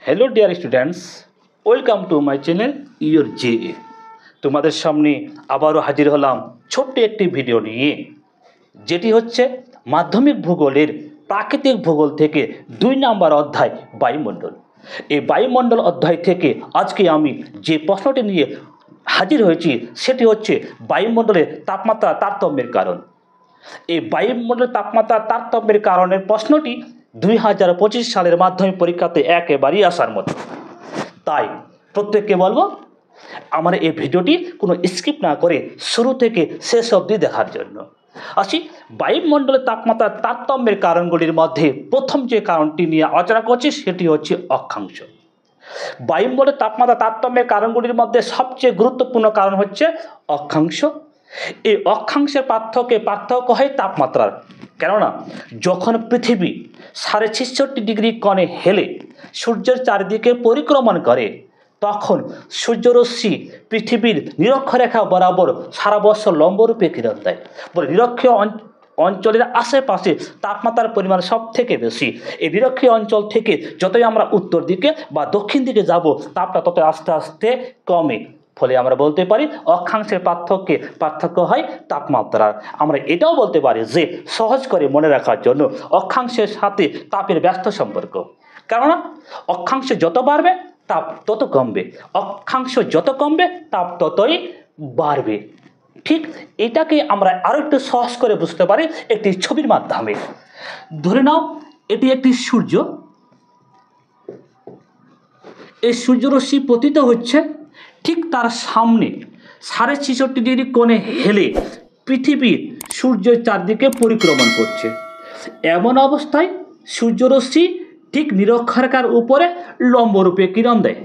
Hello dear students, welcome to my channel your JA. তোমাদের সামনে আবারও হাজির হলাম ছোট্ট একটি ভিডিও নিয়ে, যেটি হচ্ছে মাধ্যমিক ভূগোলের প্রাকৃতিক ভূগোল থেকে 2 নম্বর অধ্যায় বায়ুমণ্ডল। এই বায়ুমণ্ডল অধ্যায় থেকে আজকে আমি যে প্রশ্নটি নিয়ে হাজির হয়েছি সেটি হচ্ছে বায়ুমণ্ডলের তাপমাত্রা তারতম্যের কারণ। এই বায়ুমণ্ডলের তাপমাত্রা তারতম্যের কারণের প্রশ্নটি 2025 সালের মাধ্যমিক পরীক্ষাতে একেবারেই আসার মতো। তাই প্রত্যেককে বলবো আমার এই ভিডিওটি কোনো স্কিপ না করে শুরু থেকে শেষ অবধি দেখার জন্য। আসি বায়ুমণ্ডলের তাপমাত্রার তারতম্যের কারণগুলির মধ্যে প্রথম যে কারণটি নিয়ে আলোচনা করছি সেটি হচ্ছে অক্ষাংশ। বায়ুমণ্ডলের তাপমাত্রা তারতম্যের কারণগুলির মধ্যে সবচেয়ে গুরুত্বপূর্ণ কারণ হচ্ছে অক্ষাংশ। এই অক্ষাংশের পার্থক্য হয় তাপমাত্রার। কেননা যখন পৃথিবী 66.5 ডিগ্রি কোণে হেলে সূর্যের চারিদিকে পরিক্রমণ করে, তখন সূর্যরশ্মি পৃথিবীর নিরক্ষরেখা বরাবর সারা বছর লম্বরূপে কিরণ দেয়। বলে নিরক্ষীয় অঞ্চলের আশেপাশে তাপমাত্রার পরিমাণ সব থেকে বেশি। এই নিরক্ষীয় অঞ্চল থেকে যতই আমরা উত্তর দিকে বা দক্ষিণ দিকে যাব, তাপটা তত আস্তে আস্তে কমে। ফলে আমরা বলতে পারি অক্ষাংশের পার্থক্য হয় তাপমাত্রার। আমরা এটাও বলতে পারি যে সহজ করে মনে রাখার জন্য অক্ষাংশের সাথে তাপের ব্যস্ত সম্পর্ক। কেননা অক্ষাংশ যত বাড়বে তাপ তত কমবে, অক্ষাংশ যত কমবে তাপ ততই বাড়বে। ঠিক এটাকে আমরা আরো একটু সহজ করে বুঝতে পারি একটি ছবির মাধ্যমে। ধরে নাও এটি একটি সূর্য। এই সূর্যরশ্মি পতিত হচ্ছে, ঠিক তার সামনে 66.5 ডিগ্রি কোণে হেলে পৃথিবীর সূর্যের চারদিকে পরিক্রমণ করছে। এমন অবস্থায় সূর্যরশ্মি ঠিক নিরক্ষরেখার উপরে লম্বরূপে কিরণ দেয়।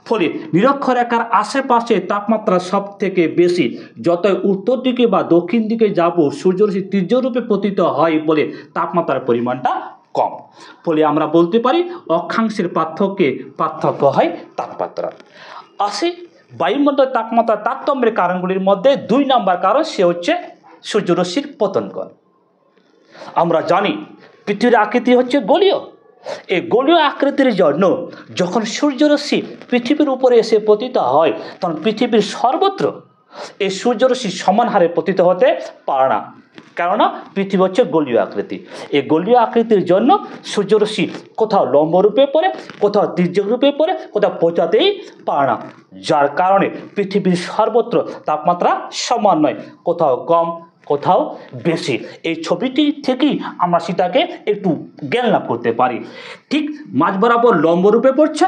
ফলে নিরক্ষরেখার আশেপাশে তাপমাত্রা সব থেকে বেশি। যতই উত্তর দিকে বা দক্ষিণ দিকে যাব, সূর্যরশ্মি তীর্যরূপে পতিত হয় বলে তাপমাত্রার পরিমাণটা কম। ফলে আমরা বলতে পারি অক্ষাংশের পার্থক্য হয় তাপমাত্রা। আসে বায়ুমণ্ডলের তাপমাত্রা তারতম্যের কারণগুলির মধ্যে 2 নম্বর কারণ, সে হচ্ছে সূর্যরশ্মির পতন কোণ। আমরা জানি পৃথিবীর আকৃতি হচ্ছে গোলীয়। এই গোলীয় আকৃতির জন্য যখন সূর্যরশ্মি পৃথিবীর উপরে এসে পতিত হয়, তখন পৃথিবীর সর্বত্র এই সূর্যরশ্মি সমান হারে পতিত হতে পারে না। কেননা পৃথিবী হচ্ছে গোলীয় আকৃতি। এই গোলীয় আকৃতির জন্য সূর্যরশ্মি কোথাও লম্বরূপে পড়ে, কোথাও তির্যক রূপে পড়ে, কোথাও পৌঁছাতেই পারে না। যার কারণে পৃথিবীর সর্বত্র তাপমাত্রা সমান নয়, কোথাও কম কোথাও বেশি। এই ছবিটি থেকেই আমরা সেটাকে একটু জ্ঞান লাভ করতে পারি। ঠিক মাঝ বরাবর লম্বরূপে পড়ছে,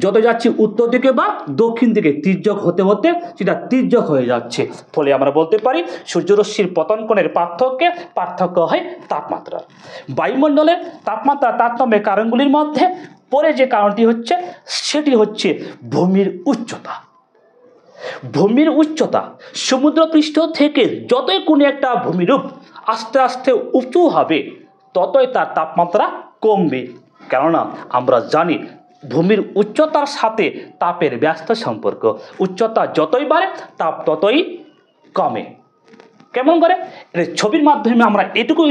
যত যাচ্ছি উত্তর দিকে বা দক্ষিণ দিকে তির্যক হতে হতে সেটা তির্যক হয়ে যাচ্ছে। ফলে আমরা বলতে পারি সূর্যরশ্মির পতন কোণের পার্থক্য হয় তাপমাত্রা। বায়ুমণ্ডলের তাপমাত্রা তারতম্যের কারণগুলির মধ্যে পরে যে কারণটি হচ্ছে সেটি হচ্ছে ভূমির উচ্চতা। ভূমির উচ্চতা সমুদ্রপৃষ্ঠ থেকে যতই কোনো একটা ভূমিরূপ আস্তে আস্তে উঁচু হবে, ততই তার তাপমাত্রা কমবে। কেননা আমরা জানি ভূমির উচ্চতার সাথে তাপের ব্যস্ত সম্পর্ক। উচ্চতা যতই বাড়ে তাপ ততই কমে। কেমন করে? ছবির মাধ্যমে আমরা এটুকু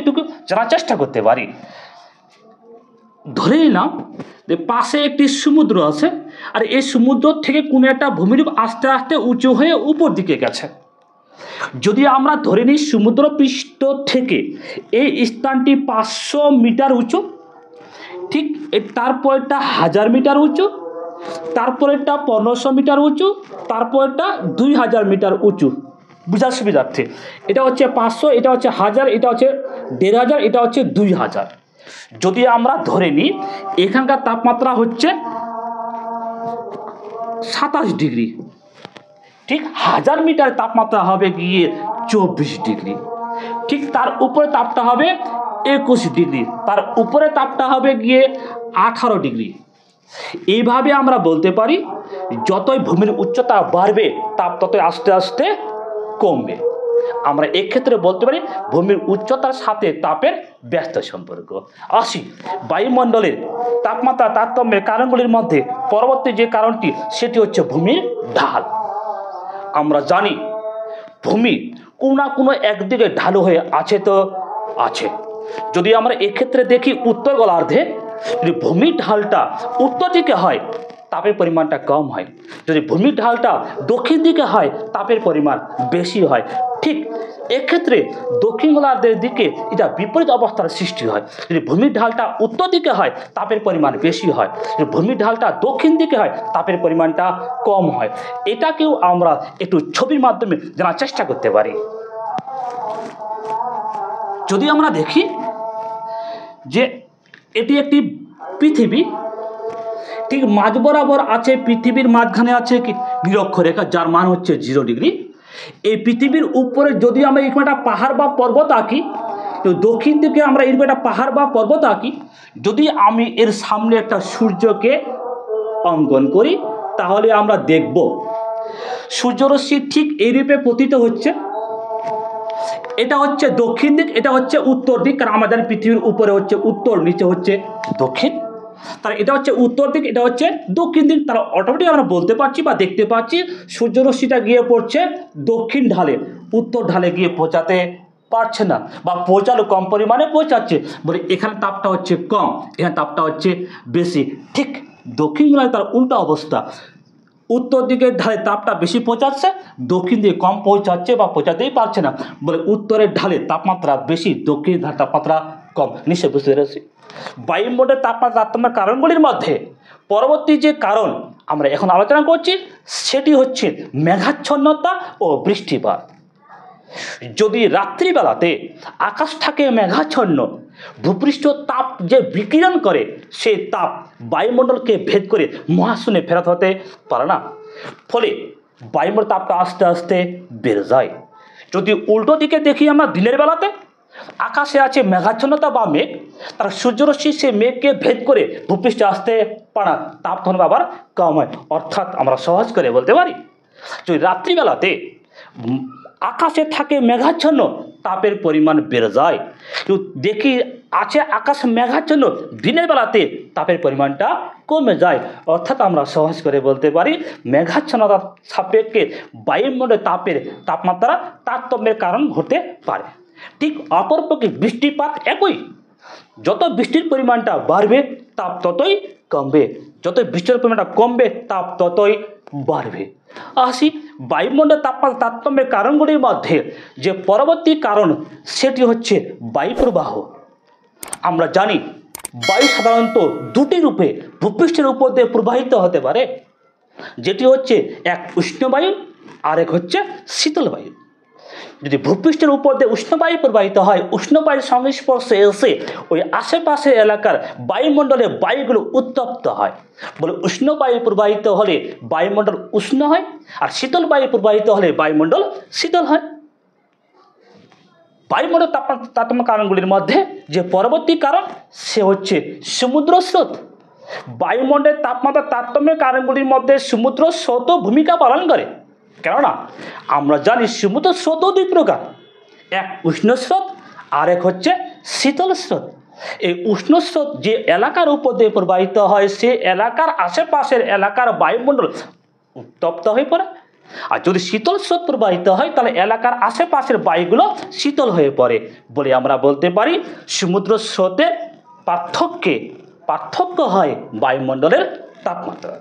জানার চেষ্টা করতে পারি। ধরে নিলাম যে পাশে একটি সমুদ্র আছে, আর এই সমুদ্র থেকে কোনো একটা ভূমিরূপ আস্তে আস্তে উঁচু হয়ে উপর দিকে গেছে। যদি আমরা ধরে নিই সমুদ্র পৃষ্ঠ থেকে এই স্থানটি 500 মিটার উঁচু, ঠিক তারপরটা 1000 মিটার উঁচু, তারপরেরটা 1500 মিটার উঁচু, তারপরটা 2000 মিটার উঁচু। বুঝার সুবিধার্থে এটা হচ্ছে 500, এটা হচ্ছে 1000, এটা হচ্ছে 1500, এটা হচ্ছে 2000। যদি আমরা ধরে নিই এখানকার তাপমাত্রা হচ্ছে 27 ডিগ্রি, ঠিক 1000 মিটার তাপমাত্রা হবে গিয়ে 24 ডিগ্রি, ঠিক তার উপরে তাপটা হবে 21 ডিগ্রি, তার উপরে তাপটা হবে গিয়ে 18 ডিগ্রি। এইভাবে আমরা বলতে পারি যতই ভূমির উচ্চতা বাড়বে তাপ ততই আস্তে আস্তে কমবে। আমরা এক্ষেত্রে বলতে পারি ভূমির উচ্চতার সাথে তাপের ব্যস্ত সম্পর্ক। আসি বায়ুমণ্ডলের তাপমাত্রা তারতম্যের কারণগুলির মধ্যে পরবর্তী যে কারণটি সেটি হচ্ছে ভূমির ঢাল। আমরা জানি ভূমি কোনো না কোনো একদিকে ঢালু হয়ে আছে তো আছে। যদি আমরা এক্ষেত্রে দেখি উত্তর গোলার্ধে যদি ভূমির ঢালটা উত্তর দিকে হয় তাপের পরিমাণটা কম হয়, যদি ভূমির ঢালটা দক্ষিণ দিকে হয় তাপের পরিমাণ বেশি হয়। ঠিক এক্ষেত্রে দক্ষিণ গোলার্ধের দিকে এটা বিপরীত অবস্থার সৃষ্টি হয়। যদি ভূমির ঢালটা উত্তর দিকে হয় তাপের পরিমাণ বেশি হয়, যদি ভূমির ঢালটা দক্ষিণ দিকে হয় তাপের পরিমাণটা কম হয়। এটাকেও আমরা একটু ছবির মাধ্যমে জানার চেষ্টা করতে পারি। যদি আমরা দেখি যে এটি একটি পৃথিবী, ঠিক মাঝ বরাবর আছে, পৃথিবীর মাঝখানে আছে কি নিরক্ষরেখা, যার মান হচ্ছে 0 ডিগ্রি। এই পৃথিবীর উপরে যদি আমরা এরকম একটা পাহাড় বা পর্বত আঁকি, তো দক্ষিণ দিকে আমরা এরকম একটা পাহাড় বা পর্বত আঁকি, যদি আমি এর সামনে একটা সূর্যকে অঙ্কন করি তাহলে আমরা দেখব সূর্যরশ্মি ঠিক এই রূপে পতিত হচ্ছে। এটা হচ্ছে দক্ষিণ দিক, এটা হচ্ছে উত্তর দিক, কারণ আমাদের পৃথিবীর উপরে হচ্ছে উত্তর, নিচে হচ্ছে দক্ষিণ। তাহলে এটা হচ্ছে উত্তর দিক, এটা হচ্ছে দক্ষিণ দিক। তাহলে অটোমেটিক আমরা বলতে পারছি বা দেখতে পাচ্ছি সূর্যরশ্মিটা গিয়ে পড়ছে দক্ষিণ ঢালে, উত্তর ঢালে গিয়ে পৌঁছাতে পারছে না, বা পৌঁছালো কম পরিমাণে পৌঁছাচ্ছে, বলে এখানে তাপটা হচ্ছে কম, এখানে তাপটা হচ্ছে বেশি। ঠিক দক্ষিণ গোলার্ধে তার উল্টো অবস্থা, উত্তর দিকের ঢালে তাপটা বেশি পৌঁছাচ্ছে, দক্ষিণ দিকে কম পৌঁছাচ্ছে বা পৌঁছাতেই পারছে না, বলে উত্তরের ঢালে তাপমাত্রা বেশি, দক্ষিণের ঢালে তাপমাত্রা কম। নিশ্চয়ই বুঝতে পেরেছি। বায়ুমণ্ডলের তাপমাত্রা তারতম্যের কারণগুলির মধ্যে পরবর্তী যে কারণ আমরা এখন আলোচনা করছি সেটি হচ্ছে মেঘাচ্ছন্নতা ও বৃষ্টিপাত। যদি রাত্রিবেলাতে আকাশ থাকে মেঘাচ্ছন্ন, ভূপৃষ্ঠ তাপ যে বিকিরণ করে সেই তাপ বায়ুমণ্ডলকে ভেদ করে মহাশূন্যে ফেরত হতে পারে না, ফলে বায়ুমণ্ডল তাপটা আস্তে আস্তে বেড়ে যায়। যদি উল্টো দিকে দেখি আমরা দিনের বেলাতে আকাশে আছে মেঘাচ্ছন্নতা বা মেঘ, তার সূর্যরশ্মি সে মেঘকে ভেদ করে ভূপৃষ্ঠে আসতে পারে, তাপ তখন আবার কম হয়। অর্থাৎ আমরা সহজ করে বলতে পারি যদি রাত্রিবেলাতে আকাশে থাকে মেঘাচ্ছন্ন, তাপের পরিমাণ বেড়ে যায়। দেখি আছে আকাশ মেঘাচ্ছন্ন, দিনের বেলাতে তাপের পরিমাণটা কমে যায়। অর্থাৎ আমরা সহজ করে বলতে পারি মেঘাচ্ছন্নতার সাপেক্ষে বায়ুমণ্ডলের তাপমাত্রা তারতম্যের কারণ হতে পারে। ঠিক অপরপক্ষে বৃষ্টিপাত একই, যত বৃষ্টির পরিমাণটা বাড়বে তাপ ততই কমবে, যত বৃষ্টির পরিমাণটা কমবে তাপ ততই বাড়বে। আসি বায়ুমণ্ডলের তাপমাত্রা তারতম্যের কারণগুলির মধ্যে যে পরবর্তী কারণ সেটি হচ্ছে বায়ুপ্রবাহ। আমরা জানি বায়ু সাধারণত দুটি রূপে ভূপৃষ্ঠের উপর দিয়ে প্রবাহিত হতে পারে, যেটি হচ্ছে এক উষ্ণবায়ু আর এক হচ্ছে শীতল বায়ু। যদি ভূপৃষ্ঠের উপর দিয়ে উষ্ণবায়ু প্রবাহিত হয়, উষ্ণবায়ুর সংস্পর্শে এসে ওই আশেপাশের এলাকার বায়ুমণ্ডলে বায়ুগুলো উত্তপ্ত হয়, বলে উষ্ণবায়ু প্রবাহিত হলে বায়ুমণ্ডল উষ্ণ হয়, আর শীতল বায়ু প্রবাহিত হলে বায়ুমণ্ডল শীতল হয়। বায়ুমণ্ডল তাপমাত্রা কারণগুলির মধ্যে যে পরবর্তী কারণ সে হচ্ছে সমুদ্র স্রোত। বায়ুমণ্ডলের তাপমাত্রা তারতম্যের কারণগুলির মধ্যে সমুদ্র স্রোতও ভূমিকা পালন করে। কেননা আমরা জানি সমুদ্র স্রোত দুই প্রকার, এক উষ্ণ স্রোত আর এক হচ্ছে শীতল স্রোত। এই উষ্ণ স্রোত যে এলাকার উপর দিয়ে প্রবাহিত হয় সে এলাকার আশেপাশের এলাকার বায়ুমণ্ডল উত্তপ্ত হয়ে পড়ে, আর যদি শীতল স্রোত প্রবাহিত হয় তাহলে এলাকার আশেপাশের বায়ুগুলো শীতল হয়ে পড়ে। বলে আমরা বলতে পারি সমুদ্র স্রোতের পার্থক্য হয় বায়ুমণ্ডলের তাপমাত্রা।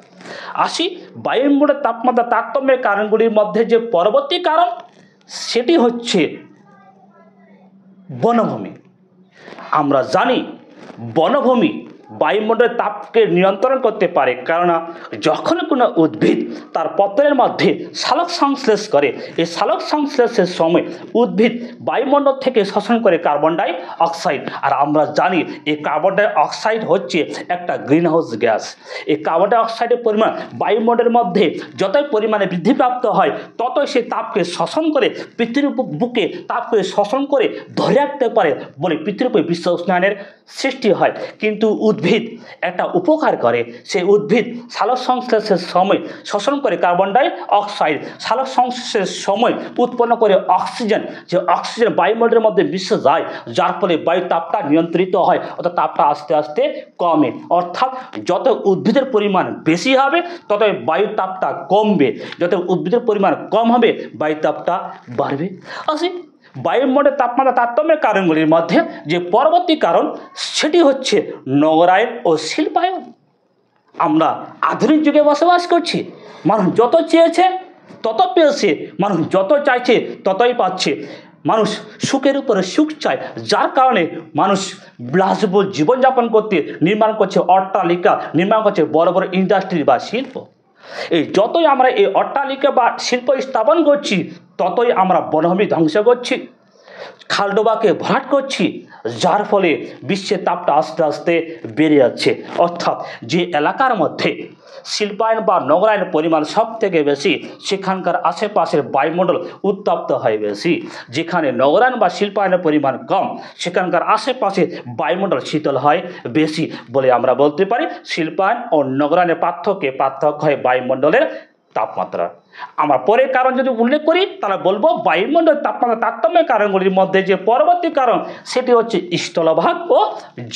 আসি বায়ুমণ্ডলের তাপমাত্রা তারতম্যের কারণগুলির মধ্যে যে পরবর্তী কারণ সেটি হচ্ছে বনভূমি। আমরা জানি বনভূমি বায়ুমণ্ডলের তাপকে নিয়ন্ত্রণ করতে পারে, কেননা যখন কোনো উদ্ভিদ তার পত্রের মধ্যে সালোক সংশ্লেষ করে, এই সালোক সংশ্লেষের সময় উদ্ভিদ বায়ুমণ্ডল থেকে শোষণ করে কার্বন ডাই অক্সাইড। আর আমরা জানি এই কার্বন ডাই অক্সাইড হচ্ছে একটা গ্রিনহাউস গ্যাস। এই কার্বন ডাই অক্সাইডের পরিমাণ বায়ুমণ্ডলের মধ্যে যতই পরিমাণে বৃদ্ধিপ্রাপ্ত হয় ততই সে তাপকে শোষণ করে পৃথিবীর বুকে তাপকে শোষণ করে ধরে রাখতে পারে, বলে পৃথিবীর উপরে বিশ্ব উষ্ণায়নের সৃষ্টি হয়। কিন্তু উদ্ভিদ একটা উপকার করে, সেই উদ্ভিদ সালোক সংশ্লেষের সময় শোষণ করে কার্বন ডাই অক্সাইড, সালোক সংশ্লেষের সময় উৎপন্ন করে অক্সিজেন, যে অক্সিজেন বায়ুমণ্ডলের মধ্যে মিশে যায়, যার ফলে বায়ু তাপটা নিয়ন্ত্রিত হয়, অর্থাৎ তাপটা আস্তে আস্তে কমে। অর্থাৎ যত উদ্ভিদের পরিমাণ বেশি হবে তত বায়ুর তাপটা কমবে, যত উদ্ভিদের পরিমাণ কম হবে বায়ুর তাপটা বাড়বে। আসি বায়ুমণ্ডলের তাপমাত্রা তারতম্যের কারণগুলির মধ্যে যে পরবর্তী কারণ সেটি হচ্ছে নগরায়ন ও শিল্পায়ন। আমরা আধুনিক যুগে বসবাস করছি, মানুষ যত চেয়েছে তত পেয়েছে, মানুষ যত চাইছে ততই পাচ্ছে। মানুষ সুখের উপরে সুখ চায়, যার কারণে মানুষ বিলাসবহুল জীবনযাপন করতে নির্মাণ করছে অট্টালিকা, নির্মাণ করছে বড় বড় ইন্ডাস্ট্রি বা শিল্প। এই যতই আমরা এই অট্টালিকা বা শিল্প স্থাপন করছি ততই আমরা বনভূমি ধ্বংস করছি, খালডোবাকে ভরাট করছি, যার ফলে বিশ্বের তাপটা আস্তে আস্তে বেড়ে যাচ্ছে। অর্থাৎ যে এলাকার মধ্যে শিল্পায়ন বা নগরায়নের পরিমাণ সব থেকে বেশি, সেখানকার আশেপাশের বায়ুমণ্ডল উত্তপ্ত হয় বেশি। যেখানে নগরায়ন বা শিল্পায়নের পরিমাণ কম, সেখানকার আশেপাশে বায়ুমণ্ডল শীতল হয় বেশি বলে আমরা বলতে পারি। শিল্পায়ন ও নগরায়নের পার্থক্য হয় বায়ুমণ্ডলের তাপমাত্রা। আমরা পরের কারণ যদি উল্লেখ করি তাহলে বলবো বায়ুমণ্ডলের তাপমাত্রা তারতম্যের কারণগুলির মধ্যে যে পরবর্তী কারণ সেটি হচ্ছে স্থলভাগ ও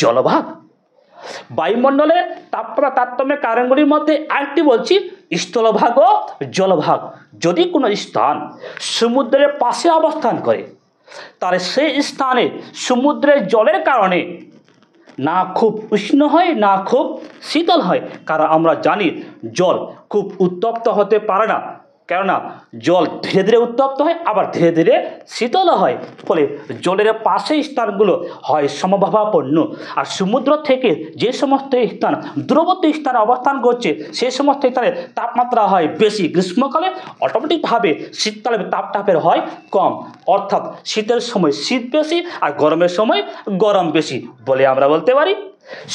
জলভাগ। বায়ুমণ্ডলের তাপমাত্রা তারতম্যের কারণগুলির মধ্যে আরেকটি বলছি স্থলভাগ ও জলভাগ। যদি কোনো স্থান সমুদ্রের পাশে অবস্থান করে তাহলে সেই স্থানে সমুদ্রের জলের কারণে না খুব উষ্ণ হয় না খুব শীতল হয়। কারণ আমরা জানি জল খুব উত্তপ্ত হতে পারে না, কেননা জল ধীরে ধীরে উত্তপ্ত হয় আবার ধীরে ধীরে শীতলও হয়। ফলে জলের পাশে স্থানগুলো হয় সমভাবাপন্ন। আর সমুদ্র থেকে যে সমস্ত স্থান দূরবর্তী স্থানে অবস্থান করছে সেই সমস্ত স্থানে তাপমাত্রা হয় বেশি গ্রীষ্মকালে, অটোমেটিকভাবে শীতকালে তাপটাপের হয় কম। অর্থাৎ শীতের সময় শীত বেশি আর গরমের সময় গরম বেশি বলে আমরা বলতে পারি।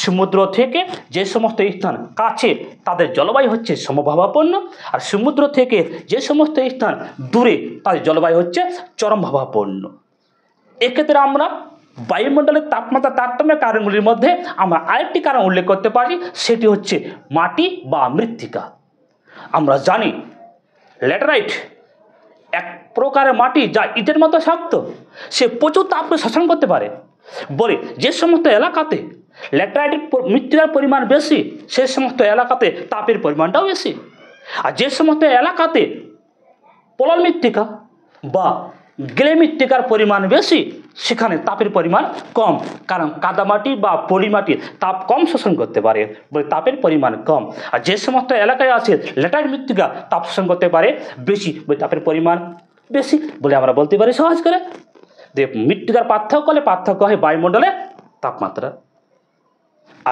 সমুদ্র থেকে যে সমস্ত স্থান কাছে তাদের জলবায়ু হচ্ছে সমভাবাপন্ন, আর সমুদ্র থেকে যে সমস্ত স্থান দূরে তাদের জলবায়ু হচ্ছে চরমভাবাপন্ন। এক্ষেত্রে আমরা বায়ুমণ্ডলের তাপমাত্রা তারতম্যের কারণগুলির মধ্যে আমরা আরেকটি কারণ উল্লেখ করতে পারি, সেটি হচ্ছে মাটি বা মৃত্তিকা। আমরা জানি ল্যাটেরাইট এক প্রকারের মাটি যা ইটের মতো শক্ত, সে প্রচুর তাপকে শোষণ করতে পারে। বলে যে সমস্ত এলাকাতে ল্যাটেরাইটের মৃত্তিকার পরিমাণ বেশি সে সমস্ত এলাকাতে তাপের পরিমাণটাও বেশি। আর যে সমস্ত এলাকাতে পলল মৃত্তিকা বা গ্লে মৃত্তিকার পরিমাণ বেশি সেখানে তাপের পরিমাণ কম, কারণ কাদামাটি বা পলিমাটি তাপ কম শোষণ করতে পারে বলে তাপের পরিমাণ কম। আর যে সমস্ত এলাকায় আছে ল্যাটেরাইট মৃত্তিকা তাপ শোষণ করতে পারে বেশি বলে তাপের পরিমাণ বেশি বলে আমরা বলতে পারি সহজ করে। মৃত্তিকার পার্থক্য হয় বায়ুমণ্ডলের তাপমাত্রা।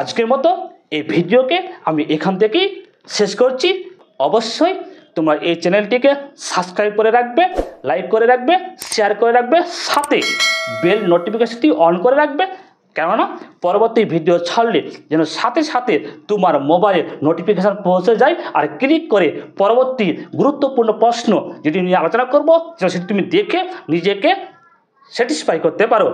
আজকের মতো এই ভিডিওকে আমি এখান থেকেই শেষ করছি। অবশ্যই তোমরা এই চ্যানেলটিকে সাবস্ক্রাইব করে রাখবে, লাইক করে রাখবে, শেয়ার করে রাখবে, সাথে বেল নোটিফিকেশনটি অন করে রাখবে, কেননা পরবর্তী ভিডিও ছাড়লে যেন সাথে সাথে তোমার মোবাইলে নোটিফিকেশান পৌঁছে যায় আর ক্লিক করে পরবর্তী গুরুত্বপূর্ণ প্রশ্ন যেটি নিয়ে আলোচনা করব সেটি তুমি দেখে নিজেকে স্যাটিসফাই করতে পারো।